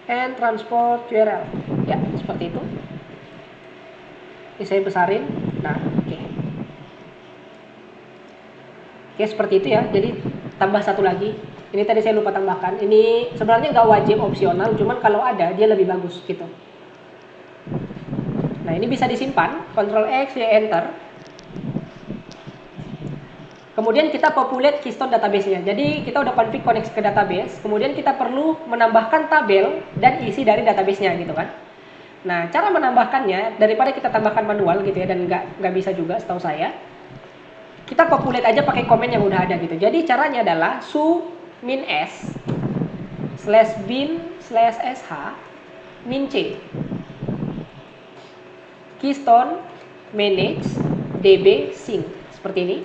and transport URL. Ya, seperti itu. Ini saya besarin. Nah, oke. Oke, seperti itu ya. Jadi tambah satu lagi. Ini tadi saya lupa tambahkan. Ini sebenarnya nggak wajib, opsional. Cuman kalau ada dia lebih bagus gitu. Nah, ini bisa disimpan. Ctrl X, ya Enter. Kemudian kita populate Keystone database-nya. Jadi kita udah config koneksi ke database. Kemudian kita perlu menambahkan tabel dan isi dari database-nya gitu kan. Nah, cara menambahkannya daripada kita tambahkan manual gitu ya, dan nggak bisa juga setahu saya. Kita populate aja pakai komen yang udah ada gitu. Jadi caranya adalah su min s /bin /sh min c keystone manage db sync seperti ini.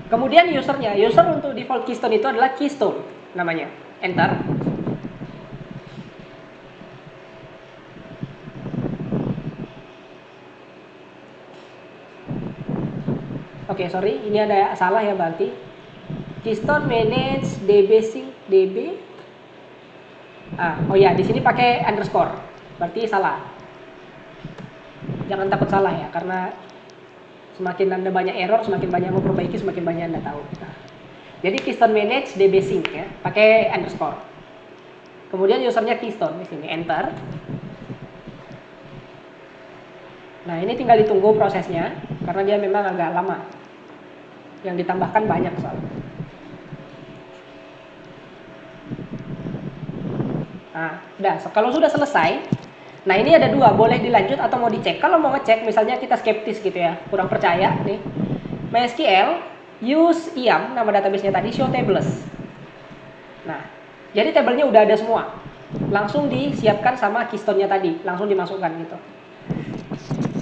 Kemudian user untuk default keystone itu adalah keystone namanya. Enter. Oke, sorry, ini ada salah ya berarti. Keystone manage db sync db. Oh ya, di sini pakai underscore. Berarti salah. Jangan takut salah ya, karena semakin Anda banyak error, semakin banyak memperbaiki, semakin banyak Anda tahu. Nah, jadi Keystone manage db sync ya, pakai underscore. Kemudian usernya Keystone di sini, enter. Nah, ini tinggal ditunggu prosesnya karena dia memang agak lama. Yang ditambahkan banyak soalnya. Nah, udah. Kalau sudah selesai, nah ini ada dua, boleh dilanjut atau mau dicek. Kalau mau ngecek, misalnya kita skeptis gitu ya, kurang percaya nih. MySQL use IAM, nama database-nya tadi, show tables. Nah, jadi tabelnya udah ada semua. Langsung disiapkan sama keystone-nya tadi, langsung dimasukkan gitu.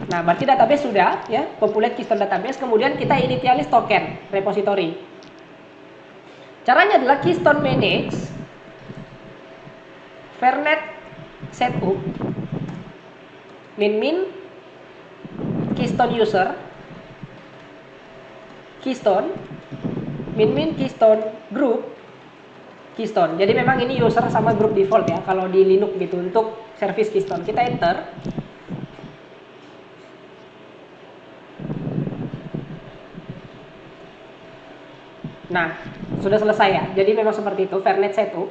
Nah, berarti database sudah ya, populate keystone database, kemudian kita initialize token repository. Caranya adalah keystone manage fernet setup min keystone user keystone min keystone group keystone. Jadi memang ini user sama group default ya kalau di Linux gitu untuk service keystone. Kita enter. Nah, sudah selesai ya. Jadi memang seperti itu fernet setup.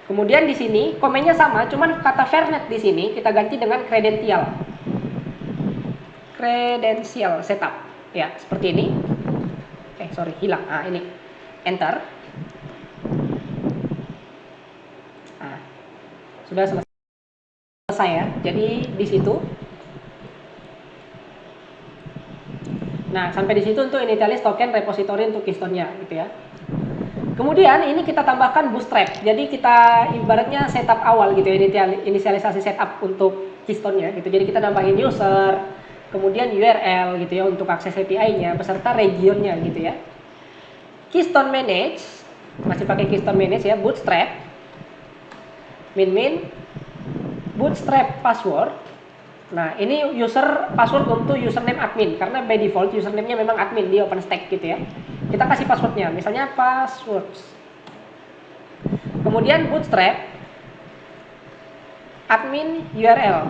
Kemudian di sini komennya sama, cuman kata fernet di sini kita ganti dengan credential setup. Ya, seperti ini. Hilang. Ah, ini. Enter. Nah, sudah selesai ya. Jadi di situ. Nah, sampai di situ untuk initialize token repository untuk keystone-nya gitu ya. Kemudian ini kita tambahkan bootstrap. Jadi kita ibaratnya setup awal gitu ya, inisialisasi setup untuk keystone-nya gitu. Jadi kita nambahin user, kemudian URL gitu ya untuk akses API-nya beserta region-nya gitu ya. Keystone manage, masih pakai keystone manage ya, bootstrap min bootstrap password. Nah, ini user password untuk username admin karena by default username-nya memang admin di OpenStack gitu ya. Kita kasih passwordnya, misalnya passwords. Kemudian bootstrap admin URL.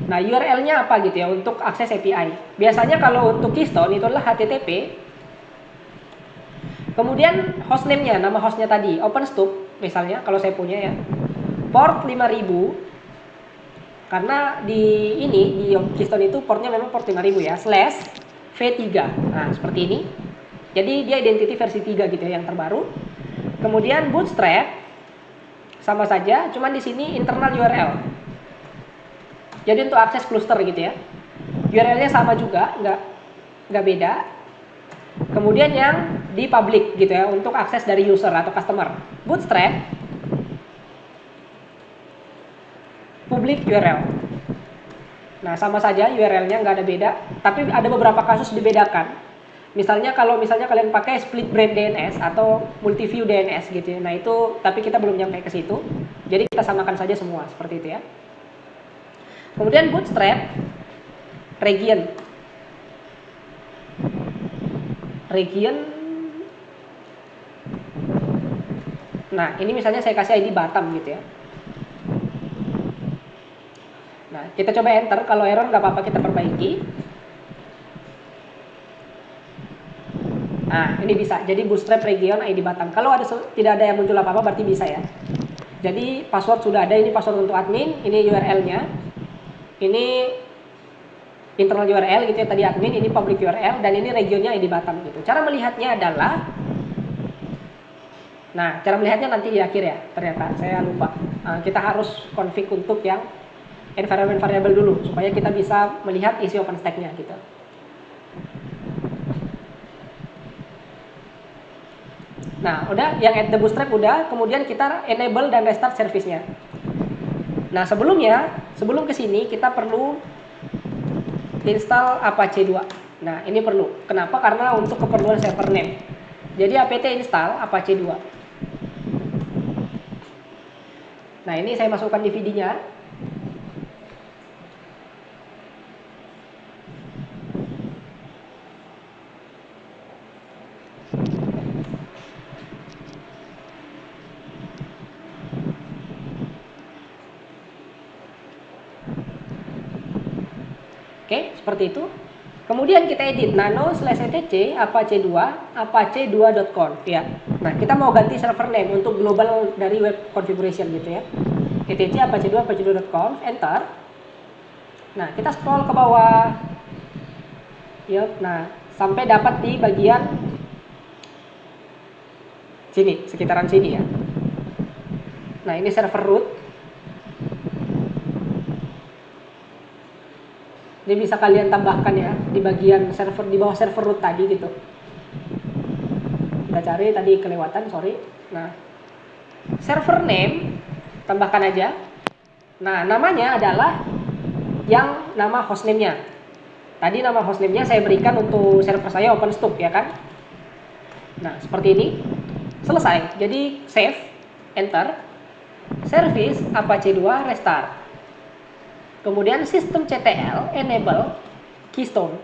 Nah, URL-nya apa gitu ya untuk akses API. Biasanya kalau untuk Keystone itu adalah HTTP. Kemudian hostname-nya, nama hostnya tadi OpenStuck misalnya kalau saya punya ya. Port 5000. Karena di Keystone itu portnya memang port 5000 ya, /v3. Nah, seperti ini. Jadi dia identity versi 3 gitu ya, yang terbaru. Kemudian bootstrap sama saja, cuman di sini internal URL. Jadi untuk akses cluster gitu ya. URL-nya sama juga, nggak beda. Kemudian yang di public gitu ya, untuk akses dari user atau customer. Bootstrap public URL. Nah, sama saja URL-nya nggak ada beda, tapi ada beberapa kasus dibedakan. Misalnya kalau kalian pakai split brain DNS atau multi-view DNS gitu ya. Nah, itu tapi kita belum nyampe ke situ. Jadi kita samakan saja semua seperti itu ya. Kemudian bootstrap region. Nah, ini misalnya saya kasih ID Batam gitu ya. Nah, kita coba enter, kalau error nggak apa-apa kita perbaiki. Nah, ini bisa. Jadi bootstrap region ID Batam. Kalau tidak ada yang muncul apa-apa berarti bisa ya. Jadi password sudah ada, ini password untuk admin, ini URL-nya. Ini internal URL gitu ya, tadi admin, ini public URL, dan ini regionnya ID Batam gitu. Cara melihatnya adalah, nah cara melihatnya nanti di akhir ya, ternyata saya lupa. Kita harus config untuk yang environment variable dulu, supaya kita bisa melihat isi OpenStack-nya gitu. Nah, udah, yang add the bootstrap udah, kemudian kita enable dan restart service-nya. Nah, sebelum ke sini kita perlu install Apache 2. Nah, ini perlu. Kenapa? Karena untuk keperluan server name. Jadi apt install Apache 2. Nah, ini saya masukkan DVD-nya. Oke, seperti itu. Kemudian kita edit nano/etc apache 2 apache2.conf ya. Nah, kita mau ganti server name untuk global dari web configuration gitu ya. etc apache2 apache2.conf, enter. Nah, kita scroll ke bawah. Yuk, nah, sampai dapat di bagian sini, sekitaran sini ya. Nah, ini server root. Ini bisa kalian tambahkan ya di bagian server, di bawah server root tadi gitu. Kita cari, tadi kelewatan, sorry. Nah, server name tambahkan aja. Nah, namanya adalah yang nama hostname-nya. Tadi nama hostname-nya saya berikan untuk server saya OpenStuck ya kan. Nah, seperti ini. Selesai. Jadi save, enter. Service Apache 2 restart. Kemudian sistem CTL enable Keystone.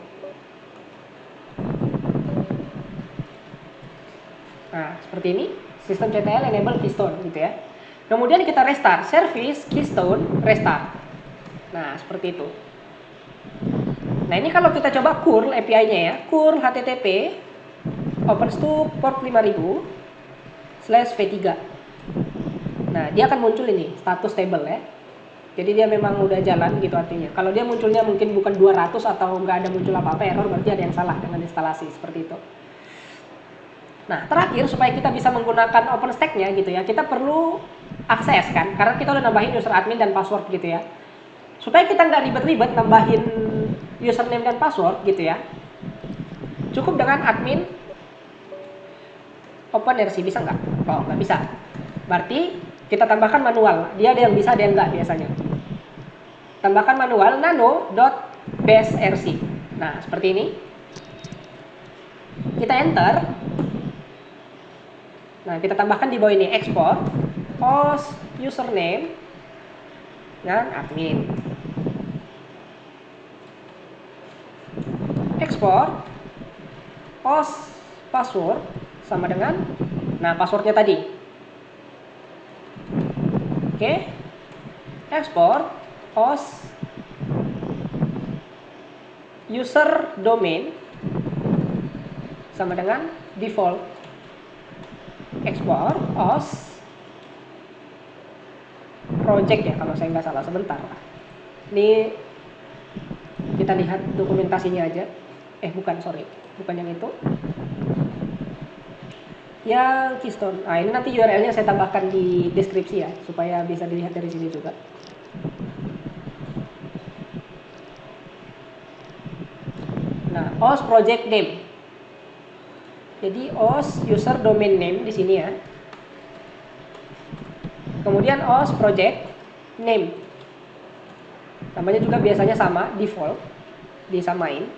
Nah, seperti ini, sistem CTL enable Keystone gitu ya. Kemudian kita restart, service Keystone restart. Nah, seperti itu. Nah, ini kalau kita coba curl API-nya ya, curl http OpenStuck port 5000/v3. Nah, dia akan muncul ini status table ya. Jadi dia memang udah jalan gitu artinya. Kalau dia munculnya mungkin bukan 200 atau nggak ada muncul apa-apa error, berarti ada yang salah dengan instalasi seperti itu. Nah, terakhir supaya kita bisa menggunakan OpenStack-nya gitu ya, kita perlu akses kan, karena kita udah nambahin user admin dan password gitu ya. Supaya kita nggak ribet-ribet nambahin username dan password gitu ya, cukup dengan admin OpenRC. Bisa nggak? Oh, nggak bisa. Berarti kita tambahkan manual. Dia ada yang bisa, ada yang nggak biasanya. Tambahkan manual nano.basrc. Nah, seperti ini. Kita enter. Nah, kita tambahkan di bawah ini export host username dan admin. Export host password sama dengan passwordnya tadi. Oke. Export host user domain sama dengan default. Export host project ya kalau saya nggak salah, sebentar. Ini kita lihat dokumentasinya aja. Bukan yang itu. Yang Keystone. Nah, ini nanti URL-nya saya tambahkan di deskripsi ya, supaya bisa dilihat dari sini juga. Nah, host project name. Jadi host user domain name di sini ya. Kemudian host project name. Namanya juga biasanya sama, default, disamain.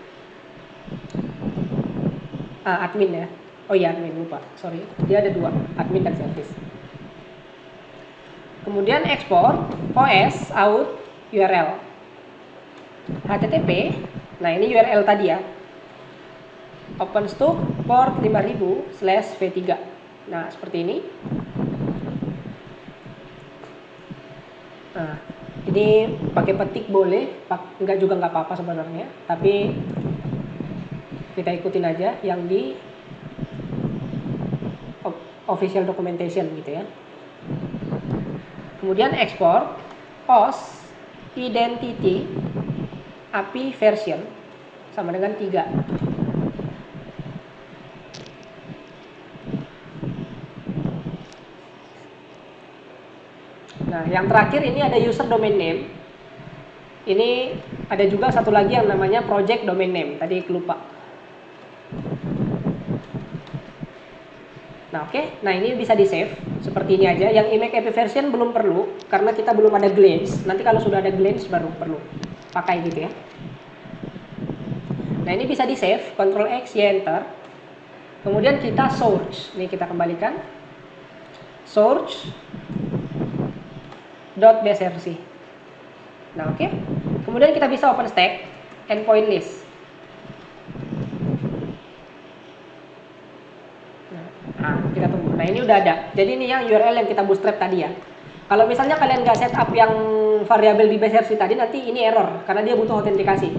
Admin ya. Oh iya, admin, lupa, sorry. Dia ada dua, admin dan service. Kemudian export os out URL http. Nah, ini URL tadi ya, OpenStuck port 5000/v3. Nah, seperti ini. Nah, Ini pakai petik boleh, enggak juga nggak apa-apa sebenarnya, tapi kita ikutin aja yang di official documentation gitu ya. Kemudian export OS identity API version sama dengan 3. Nah, yang terakhir ini ada user domain name. Ini ada juga satu lagi yang namanya project domain name. Tadi lupa. Nah, oke. Nah, ini bisa di-save seperti ini aja. Yang image API version belum perlu karena kita belum ada glance. Nanti kalau sudah ada glance baru perlu pakai gitu ya. Nah, ini bisa di-save, Ctrl X, Y, Enter. Kemudian kita search. Ini kita kembalikan. Search .bsrc. Nah, oke. Kemudian kita bisa OpenStack endpoint list. Nah, kita tunggu. Nah, ini udah ada. Jadi ini yang URL yang kita bootstrap tadi ya. Kalau misalnya kalian nggak setup yang variabel di bsrc tadi, nanti ini error karena dia butuh autentikasi.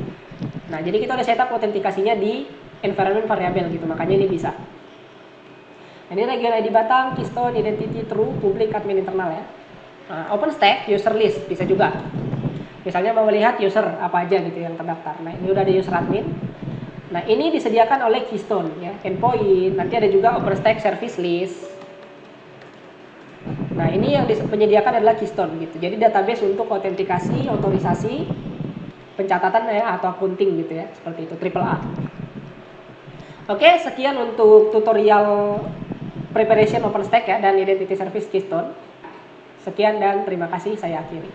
Nah, jadi kita udah setup autentikasinya di environment variabel gitu. Makanya ini bisa. Nah, ini region ID batang, keystone, identity, true, public, admin internal ya. Nah, OpenStack user list bisa juga. Misalnya mau melihat user apa aja gitu yang terdaftar. Nah, ini udah ada user admin. Nah, ini disediakan oleh Keystone ya, endpoint. Nanti ada juga OpenStack service list. Nah, ini yang menyediakan adalah Keystone gitu. Jadi database untuk autentikasi, otorisasi, pencatatan ya atau accounting gitu ya, seperti itu, AAA. Oke, sekian untuk tutorial preparation OpenStack ya dan identity service Keystone. Sekian dan terima kasih, saya akhiri.